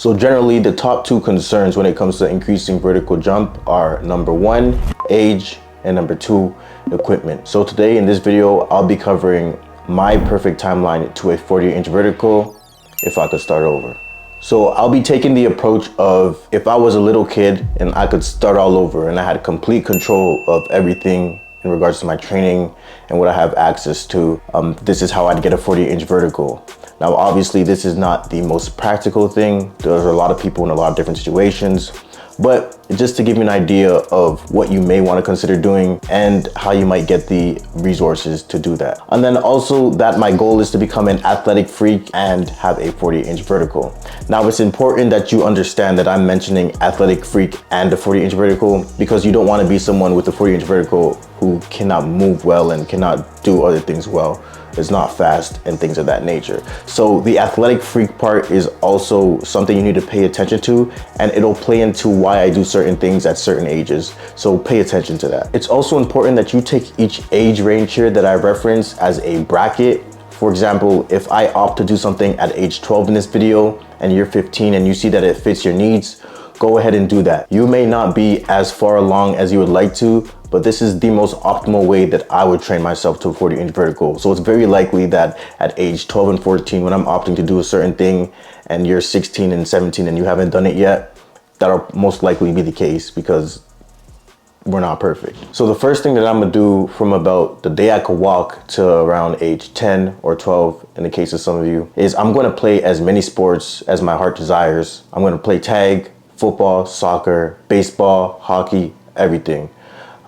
So generally, the top two concerns when it comes to increasing vertical jump are number one, age, and number two, equipment. So today in this video, I'll be covering my perfect timeline to a 40-inch vertical if I could start over. So I'll be taking the approach of if I was a little kid and I could start all over and I had complete control of everything in regards to my training and what I have access to, this is how I'd get a 40-inch vertical. Now, obviously, this is not the most practical thing. There's a lot of people in a lot of different situations, but just to give you an idea of what you may want to consider doing and how you might get the resources to do that. And then also that my goal is to become an athletic freak and have a 40-inch vertical. Now, it's important that you understand that I'm mentioning athletic freak and a 40-inch vertical because you don't want to be someone with a 40-inch vertical who cannot move well and cannot do other things well. It's not fast and things of that nature. So the athletic freak part is also something you need to pay attention to, and it'll play into why I do certain things at certain ages. So pay attention to that. It's also important that you take each age range here that I reference as a bracket. For example, if I opt to do something at age 12 in this video and you're 15 and you see that it fits your needs, go ahead and do that. You may not be as far along as you would like to, but this is the most optimal way that I would train myself to a 40-inch vertical. So it's very likely that at age 12 and 14, when I'm opting to do a certain thing and you're 16 and 17 and you haven't done it yet, that'll most likely be the case because we're not perfect. So the first thing that I'm gonna do from about the day I could walk to around age 10 or 12, in the case of some of you, is I'm gonna play as many sports as my heart desires. I'm gonna play tag, football, soccer, baseball, hockey, everything.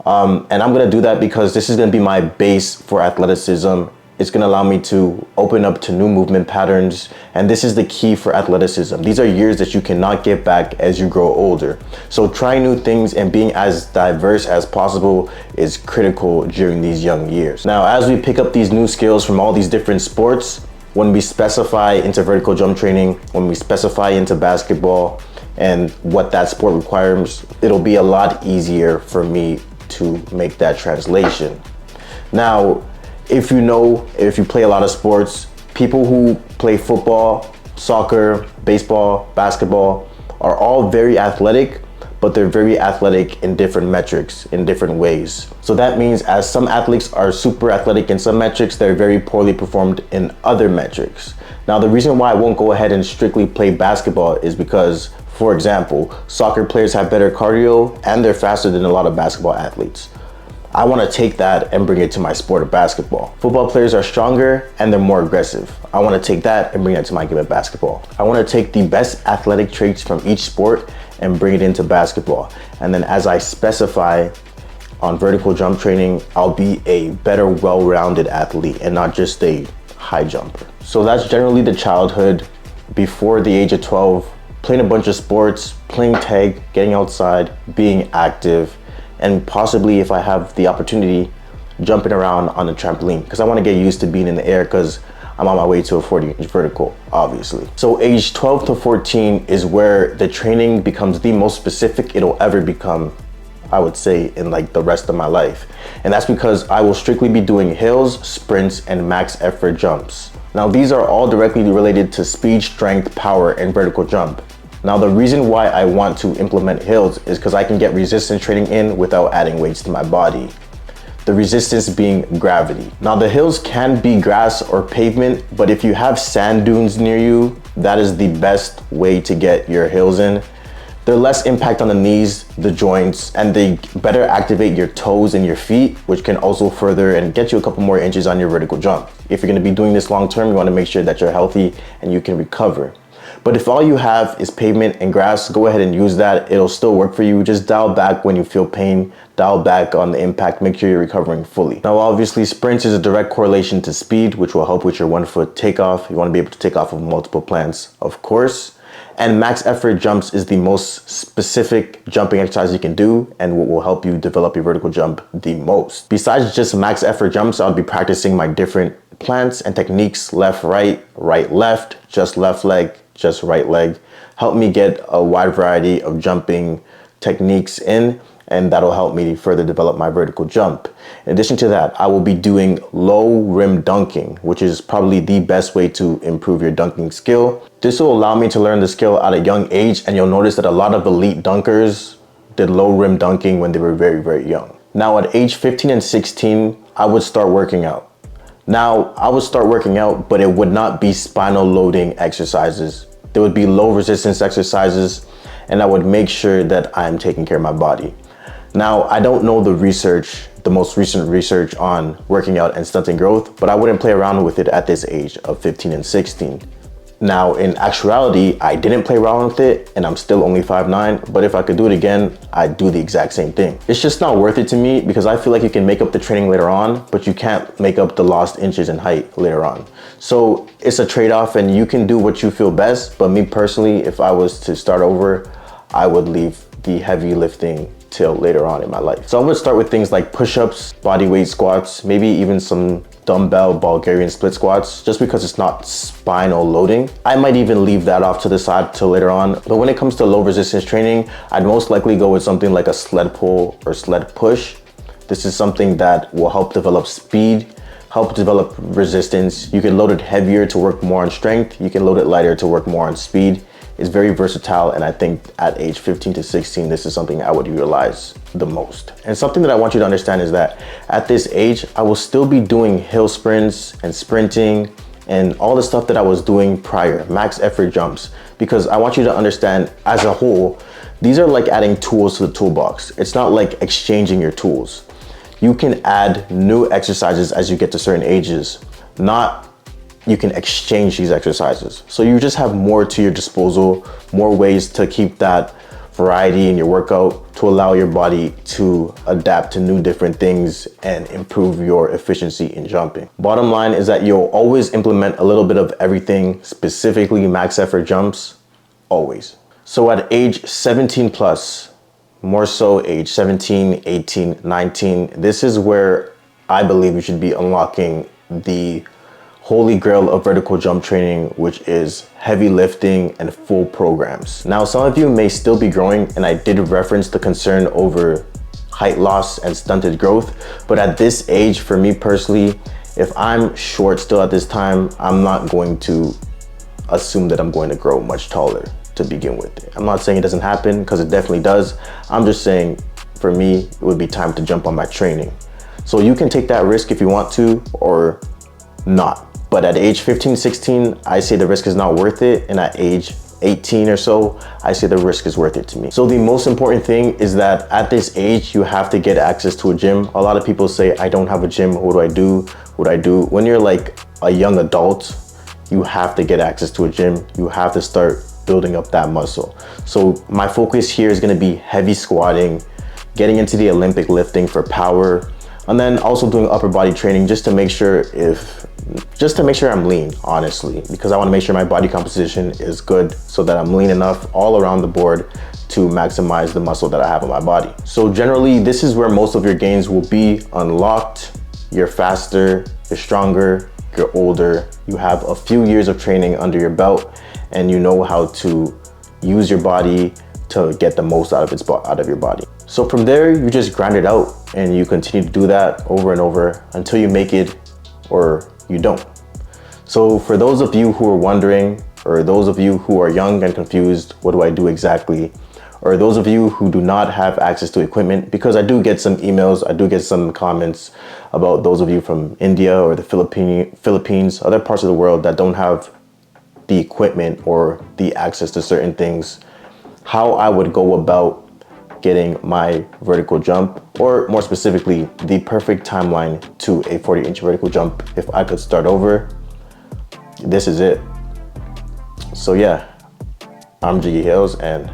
And I'm gonna do that because this is gonna be my base for athleticism. It's gonna allow me to open up to new movement patterns. And this is the key for athleticism. These are years that you cannot get back as you grow older. So trying new things and being as diverse as possible is critical during these young years. Now, as we pick up these new skills from all these different sports, when we specify into vertical jump training, when we specify into basketball and what that sport requires, it'll be a lot easier for me to make that translation. Now, if you play a lot of sports, people who play football, soccer, baseball, basketball are all very athletic, but they're very athletic in different metrics, in different ways. So that means as some athletes are super athletic in some metrics, they're very poorly performed in other metrics. Now, the reason why I won't go ahead and strictly play basketball is because, for example, soccer players have better cardio and they're faster than a lot of basketball athletes. I want to take that and bring it to my sport of basketball. Football players are stronger and they're more aggressive. I want to take that and bring it to my game of basketball. I want to take the best athletic traits from each sport and bring it into basketball. And then as I specify on vertical jump training, I'll be a better, well-rounded athlete and not just a high jumper. So that's generally the childhood before the age of 12, playing a bunch of sports, playing tag, getting outside, being active, and possibly, if I have the opportunity, jumping around on the trampoline because I want to get used to being in the air because I'm on my way to a 40-inch vertical, obviously. So age 12 to 14 is where the training becomes the most specific it'll ever become, I would say, in like the rest of my life. And that's because I will strictly be doing hills, sprints, and max effort jumps. Now, these are all directly related to speed, strength, power, and vertical jump. Now, the reason why I want to implement hills is because I can get resistance training in without adding weights to my body. The resistance being gravity. Now, the hills can be grass or pavement, but if you have sand dunes near you, that is the best way to get your hills in. They're less impact on the knees, the joints, and they better activate your toes and your feet, which can also further and get you a couple more inches on your vertical jump. If you're gonna be doing this long term, you wanna make sure that you're healthy and you can recover. But if all you have is pavement and grass, go ahead and use that. It'll still work for you. Just dial back when you feel pain, dial back on the impact, make sure you're recovering fully. Now, obviously, sprints is a direct correlation to speed, which will help with your 1 foot takeoff. You want to be able to take off of multiple plants, of course. And max effort jumps is the most specific jumping exercise you can do and what will help you develop your vertical jump the most. Besides just max effort jumps, I'll be practicing my different plants and techniques, left, right, left, just left leg, just right leg. Help me get a wide variety of jumping techniques in and that'll help me further develop my vertical jump. In addition to that, I will be doing low rim dunking, which is probably the best way to improve your dunking skill. This will allow me to learn the skill at a young age, and you'll notice that a lot of elite dunkers did low rim dunking when they were very, very young. Now at age 15 and 16, I would start working out. Now, I would start working out, but it would not be spinal loading exercises. There would be low resistance exercises, and I would make sure that I'm taking care of my body. Now, I don't know the most recent research on working out and stunting growth, but I wouldn't play around with it at this age of 15 and 16. Now, in actuality, I didn't play around with it, and I'm still only 5'9", but if I could do it again, I'd do the exact same thing. It's just not worth it to me because I feel like you can make up the training later on, but you can't make up the lost inches in height later on. So it's a trade-off, and you can do what you feel best, but me personally, if I was to start over, I would leave the heavy lifting till later on in my life. So I would start with things like push-ups, body weight squats, maybe even some dumbbell Bulgarian split squats, just because it's not spinal loading. I might even leave that off to the side till later on. But when it comes to low resistance training, I'd most likely go with something like a sled pull or sled push. This is something that will help develop speed, help develop resistance. You can load it heavier to work more on strength. You can load it lighter to work more on speed. It's very versatile, and I think at age 15 to 16, this is something I would utilize the most. And something that I want you to understand is that at this age, I will still be doing hill sprints and sprinting and all the stuff that I was doing prior, max effort jumps, because I want you to understand as a whole, these are like adding tools to the toolbox. It's not like exchanging your tools. You can add new exercises as you get to certain ages, not you can exchange these exercises. So you just have more to your disposal, more ways to keep that variety in your workout to allow your body to adapt to new different things and improve your efficiency in jumping. Bottom line is that you'll always implement a little bit of everything, specifically max effort jumps, always. So at age 17 plus, more so age 17, 18, 19, this is where I believe you should be unlocking the holy grail of vertical jump training, which is heavy lifting and full programs. Now, some of you may still be growing, and I did reference the concern over height loss and stunted growth, but at this age, for me personally, if I'm short still at this time, I'm not going to assume that I'm going to grow much taller to begin with. I'm not saying it doesn't happen, because it definitely does. I'm just saying, for me, it would be time to jump on my training. So you can take that risk if you want to, or not. But at age 15, 16, I say the risk is not worth it. And at age 18 or so, I say the risk is worth it to me. So the most important thing is that at this age, you have to get access to a gym. A lot of people say, I don't have a gym. What do I do? What do I do? When you're like a young adult, you have to get access to a gym. You have to start building up that muscle. So my focus here is going to be heavy squatting, getting into the Olympic lifting for power, and then also doing upper body training just to make sure I'm lean, honestly, because I want to make sure my body composition is good so that I'm lean enough all around the board to maximize the muscle that I have on my body. So generally, this is where most of your gains will be unlocked. You're faster, you're stronger, you're older, you have a few years of training under your belt, and you know how to use your body to get the most out of your body. So from there, you just grind it out, and you continue to do that over and over until you make it or you don't. So for those of you who are wondering, or those of you who are young and confused, what do I do exactly? Or those of you who do not have access to equipment, because I do get some emails, I do get some comments about those of you from India or the Philippines, other parts of the world that don't have the equipment or the access to certain things, how I would go about getting my vertical jump, or more specifically, the perfect timeline to a 40-inch vertical jump. If I could start over, this is it. So yeah, I'm Jiggy Hills, and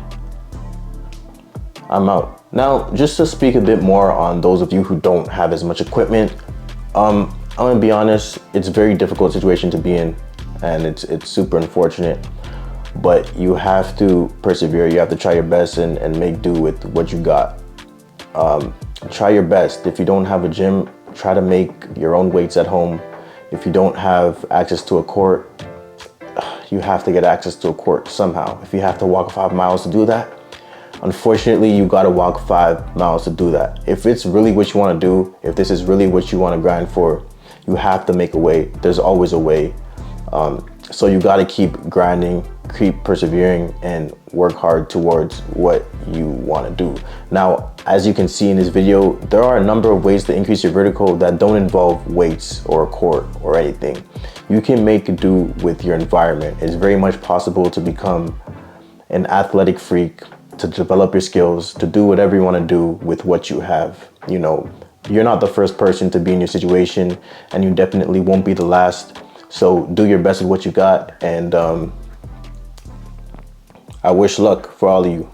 I'm out. Now, just to speak a bit more on those of you who don't have as much equipment, I'm gonna be honest, it's a very difficult situation to be in, and it's super unfortunate. But you have to persevere. You have to try your best and make do with what you got. Try your best. If you don't have a gym, try to make your own weights at home. If you don't have access to a court, you have to get access to a court somehow. If you have to walk 5 miles to do that, unfortunately, you gotta walk 5 miles to do that. If it's really what you wanna do, if this is really what you wanna grind for, you have to make a way. There's always a way. So you gotta keep grinding, keep persevering, and work hard towards what you wanna do. Now, as you can see in this video, there are a number of ways to increase your vertical that don't involve weights or a court or anything. You can make do with your environment. It's very much possible to become an athletic freak, to develop your skills, to do whatever you wanna do with what you have. You know, you're not the first person to be in your situation, and you definitely won't be the last. So do your best with what you got, and I wish luck for all of you.